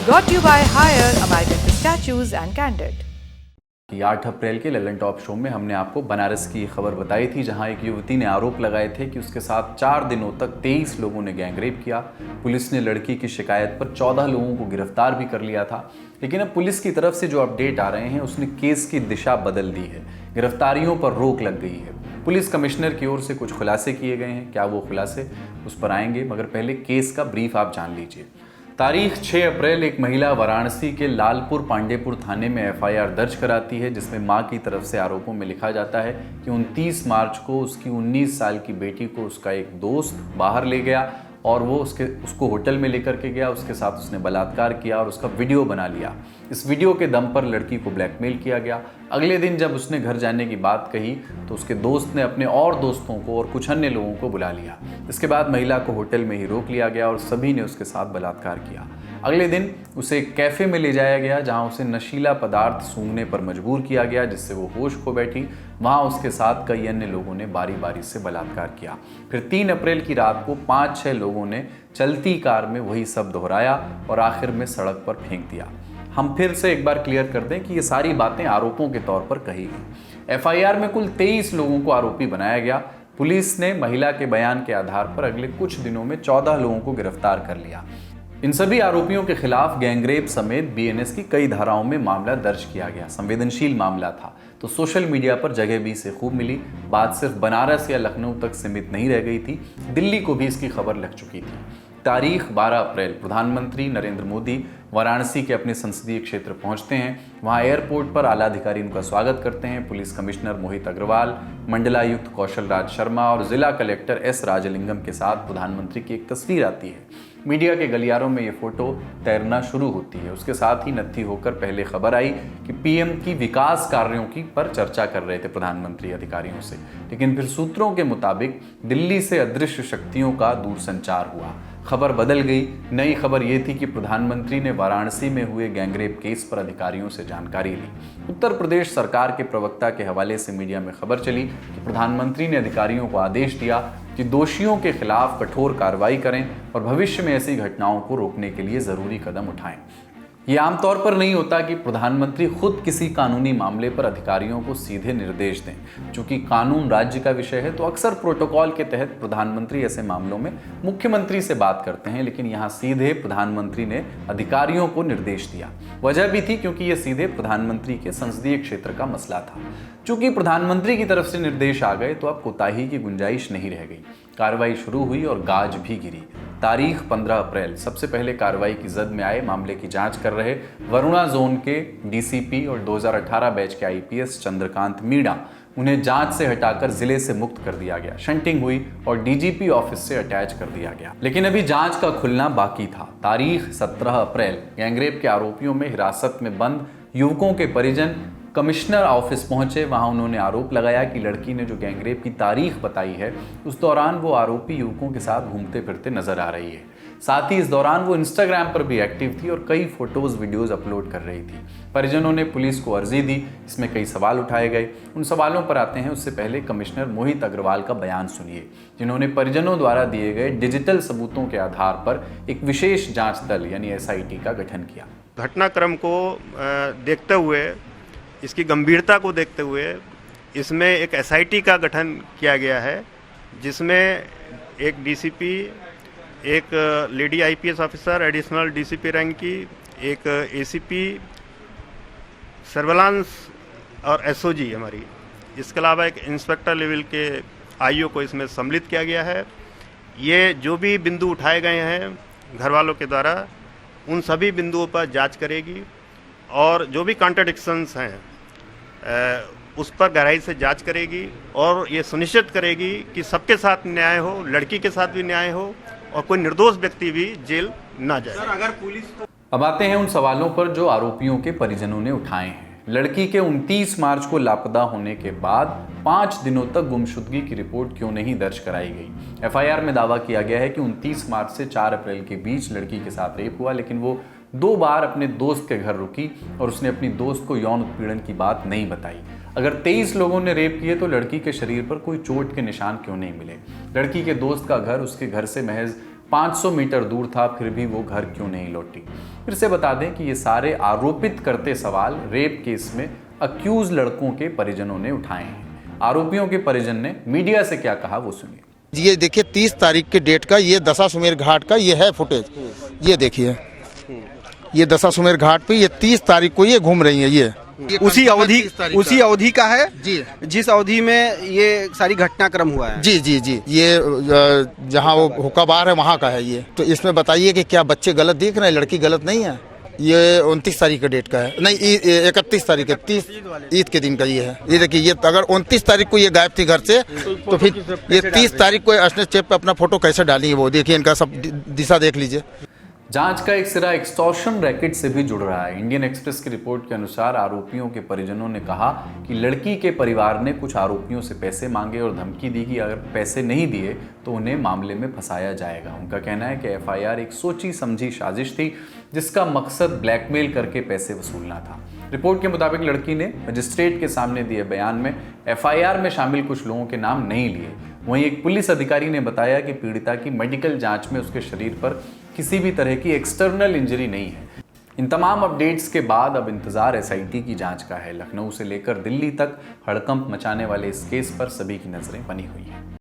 Brought to you by Hire, American Pistachios and Candid. कि 8 अप्रैल के Lalan top show में हमने आपको बनारस की खबर बताई थी, जहां एक युवती ने आरोप लगाए थे कि उसके साथ 4 दिनों तक 23 लोगों ने गैंगरेप किया। पुलिस ने लड़की की शिकायत पर 14 लोगों को गिरफ्तार भी कर लिया था। लेकिन अब पुलिस की तरफ से जो अपडेट आ रहे हैं उसने केस की दिशा बदल दी है। गिरफ्तारियों पर रोक लग गई है। पुलिस कमिश्नर की ओर से कुछ खुलासे किए गए हैं। क्या वो खुलासे, उस पर आएंगे, मगर पहले केस का ब्रीफ आप जान लीजिए। तारीख 6 अप्रैल एक महिला वाराणसी के लालपुर पांडेपुर थाने में एफआईआर दर्ज कराती है, जिसमें मां की तरफ से आरोपों में लिखा जाता है कि 29 मार्च को उसकी 19 साल की बेटी को उसका एक दोस्त बाहर ले गया और वो उसको होटल में लेकर के गया। उसके साथ उसने बलात्कार किया और उसका वीडियो बना लिया। इस वीडियो के दम पर लड़की को ब्लैकमेल किया गया। अगले दिन जब उसने घर जाने की बात कही तो उसके दोस्त ने अपने और दोस्तों को और कुछ अन्य लोगों को बुला लिया। इसके बाद महिला को होटल में ही रोक लिया गया और सभी ने उसके साथ बलात्कार किया। अगले दिन उसे एक कैफ़े में ले जाया गया, जहां उसे नशीला पदार्थ सूंघने पर मजबूर किया गया, जिससे वो होश खो बैठी। वहां उसके साथ कई अन्य लोगों ने बारी बारी से बलात्कार किया। फिर 3 अप्रैल की रात को 5-6 लोगों ने चलती कार में वही सब दोहराया और आखिर में सड़क पर फेंक दिया। हम फिर से एक बार क्लियर कर दें कि ये सारी बातें आरोपों के तौर पर कही गई। एफआईआर में कुल 23 लोगों को आरोपी बनाया गया। पुलिस ने महिला के बयान के आधार पर अगले कुछ दिनों में 14 लोगों को गिरफ्तार कर लिया। इन सभी आरोपियों के खिलाफ गैंगरेप समेत बीएनएस की कई धाराओं में मामला दर्ज किया गया। संवेदनशील मामला था तो सोशल मीडिया पर जगह भी इसे खूब मिली। बात सिर्फ बनारस या लखनऊ तक सीमित नहीं रह गई थी, दिल्ली को भी इसकी खबर लग चुकी थी। तारीख 12 अप्रैल प्रधानमंत्री नरेंद्र मोदी वाराणसी के अपने संसदीय क्षेत्र पहुंचते हैं। वहां एयरपोर्ट पर आला अधिकारी उनका स्वागत करते हैं। पुलिस कमिश्नर मोहित अग्रवाल, मंडलायुक्त कौशल राज शर्मा और जिला कलेक्टर एस राजलिंगम के साथ प्रधानमंत्री की एक तस्वीर आती है। मीडिया के गलियारों में ये फोटो तैरना शुरू होती है। उसके साथ ही नत्थी होकर पहले खबर आई कि पीएम की विकास कार्यों की पर चर्चा कर रहे थे प्रधानमंत्री अधिकारियों से। लेकिन फिर सूत्रों के मुताबिक दिल्ली से अदृश्य शक्तियों का दूरसंचार हुआ। खबर बदल गई। नई खबर ये थी कि प्रधानमंत्री ने वाराणसी में हुए गैंगरेप केस पर अधिकारियों से जानकारी ली। उत्तर प्रदेश सरकार के प्रवक्ता के हवाले से मीडिया में खबर चली कि प्रधानमंत्री ने अधिकारियों को आदेश दिया कि दोषियों के खिलाफ कठोर कार्रवाई करें और भविष्य में ऐसी घटनाओं को रोकने के लिए जरूरी कदम उठाएं। ये आमतौर पर नहीं होता कि प्रधानमंत्री खुद किसी कानूनी मामले पर अधिकारियों को सीधे निर्देश दें। चूंकि कानून राज्य का विषय है तो अक्सर प्रोटोकॉल के तहत प्रधानमंत्री ऐसे मामलों में मुख्यमंत्री से बात करते हैं, लेकिन यहाँ सीधे प्रधानमंत्री ने अधिकारियों को निर्देश दिया। वजह भी थी क्योंकि ये सीधे प्रधानमंत्री के संसदीय क्षेत्र का मसला था। चूंकि प्रधानमंत्री की तरफ से निर्देश आ गए तो अब कोताही की गुंजाइश नहीं रह गई। कार्रवाई शुरू हुई और गाज भी गिरी। तारीख 15 अप्रैल सबसे पहले कार्रवाई की जद में आए मामले की जांच कर रहे वरुणा जोन के डीसीपी और 2018 बैच के आईपीएस चंद्रकांत मीणा, उन्हें जांच से हटाकर जिले से मुक्त कर दिया गया। शंटिंग हुई और डीजीपी ऑफिस से अटैच कर दिया गया। लेकिन अभी जांच का खुलना बाकी था। तारीख 17 अप्रैल गैंगरेप के आरोपियों में हिरासत में बंद युवकों के परिजन कमिश्नर ऑफिस पहुंचे। वहां उन्होंने आरोप लगाया कि लड़की ने जो गैंगरेप की तारीख बताई है उस दौरान वो आरोपी युवकों के साथ घूमते फिरते नजर आ रही है। साथ ही इस दौरान वो इंस्टाग्राम पर भी एक्टिव थी और कई फोटोज वीडियोज अपलोड कर रही थी। परिजनों ने पुलिस को अर्जी दी। इसमें कई सवाल उठाए गए। उन सवालों पर आते हैं उससे पहले कमिश्नर मोहित अग्रवाल का बयान सुनिए, जिन्होंने परिजनों द्वारा दिए गए डिजिटल सबूतों के आधार पर एक विशेष जांच दल यानी एसआईटी का गठन किया। घटनाक्रम को देखते हुए, इसकी गंभीरता को देखते हुए इसमें एक एसआईटी का गठन किया गया है, जिसमें एक डीसीपी, एक lady IPS officer additional DCP rank की, एक एसीपी सर्वेलांस और एसओजी हमारी, इसके अलावा एक इंस्पेक्टर लेवल के आईओ को इसमें सम्मिलित किया गया है। ये जो भी बिंदु उठाए गए हैं घर वालों के द्वारा, उन सभी बिंदुओं पर जांच करेगी और जो भी कॉन्ट्रडिक्शंस हैं उस पर गहराई से जांच करेगी और ये सुनिश्चित करेगी कि सबके साथ न्याय हो, लड़की के साथ भी न्याय हो और कोई निर्दोष व्यक्ति भी जेल ना जाए। सर, अगर पुलिस अब आते हैं उन सवालों पर जो आरोपियों के परिजनों ने उठाए हैं। लड़की के 29 मार्च को लापता होने के बाद 5 दिनों तक गुमशुदगी की रिपोर्ट क्यों नहीं दर्ज कराई गई। एफआईआर में दावा किया गया है कि 29 मार्च से 4 अप्रैल के बीच लड़की के साथ रेप हुआ, लेकिन वो 2 बार अपने दोस्त के घर रुकी और उसने अपनी दोस्त को यौन उत्पीड़न की बात नहीं बताई। अगर 23 लोगों ने रेप किए तो लड़की के शरीर पर कोई चोट के निशान क्यों नहीं मिले। लड़की के दोस्त का घर उसके घर से महज 500 मीटर दूर था, फिर भी वो घर क्यों नहीं लौटी। फिर से बता दें कि ये सारे आरोपित करते सवाल रेप केस में अक्यूज लड़कों के परिजनों ने उठाए हैं। आरोपियों के परिजन ने मीडिया से क्या कहा वो सुनिए। ये देखिए 30 तारीख के डेट का, ये दशाश्वमेध घाट का ये है फुटेज। ये देखिए, ये दशाश्वमेध घाट पे ये 30 तारीख को ये घूम रही है। ये उसी अवधि का है जी, जिस अवधि में ये सारी घटनाक्रम हुआ है। जी जी जी, ये जहाँ वो हुक्का बार है वहाँ का है ये। तो इसमें बताइए कि क्या बच्चे गलत देख रहे हैं? लड़की गलत नहीं है। ये 29 तारीख का डेट का है, नहीं 31 तारीख है, 30 ईद के दिन का ये है। ये देखिए, ये अगर 29 तारीख को ये गायब थी घर से, तो फिर ये 30 तारीख को स्नैपचैट चेप पे अपना फोटो कैसे डाली है वो देखिए। इनका सब दिशा देख लीजिए। जांच का एक सिरा एक्सटॉर्शन रैकेट से भी जुड़ रहा है। इंडियन एक्सप्रेस की रिपोर्ट के अनुसार आरोपियों के परिजनों ने कहा कि लड़की के परिवार ने कुछ आरोपियों से पैसे मांगे और धमकी दी कि अगर पैसे नहीं दिए तो उन्हें मामले में फंसाया जाएगा। उनका कहना है कि एफआईआर एक सोची समझी साजिश थी जिसका मकसद ब्लैकमेल करके पैसे वसूलना था। रिपोर्ट के मुताबिक लड़की ने मजिस्ट्रेट के सामने दिए बयान में एफआईआर में शामिल कुछ लोगों के नाम नहीं लिए। वहीं एक पुलिस अधिकारी ने बताया कि पीड़िता की मेडिकल जांच में उसके शरीर पर किसी भी तरह की एक्सटर्नल इंजरी नहीं है। इन तमाम अपडेट्स के बाद अब इंतजार एसआईटी की जांच का है। लखनऊ से लेकर दिल्ली तक हड़कंप मचाने वाले इस केस पर सभी की नजरें बनी हुई हैं।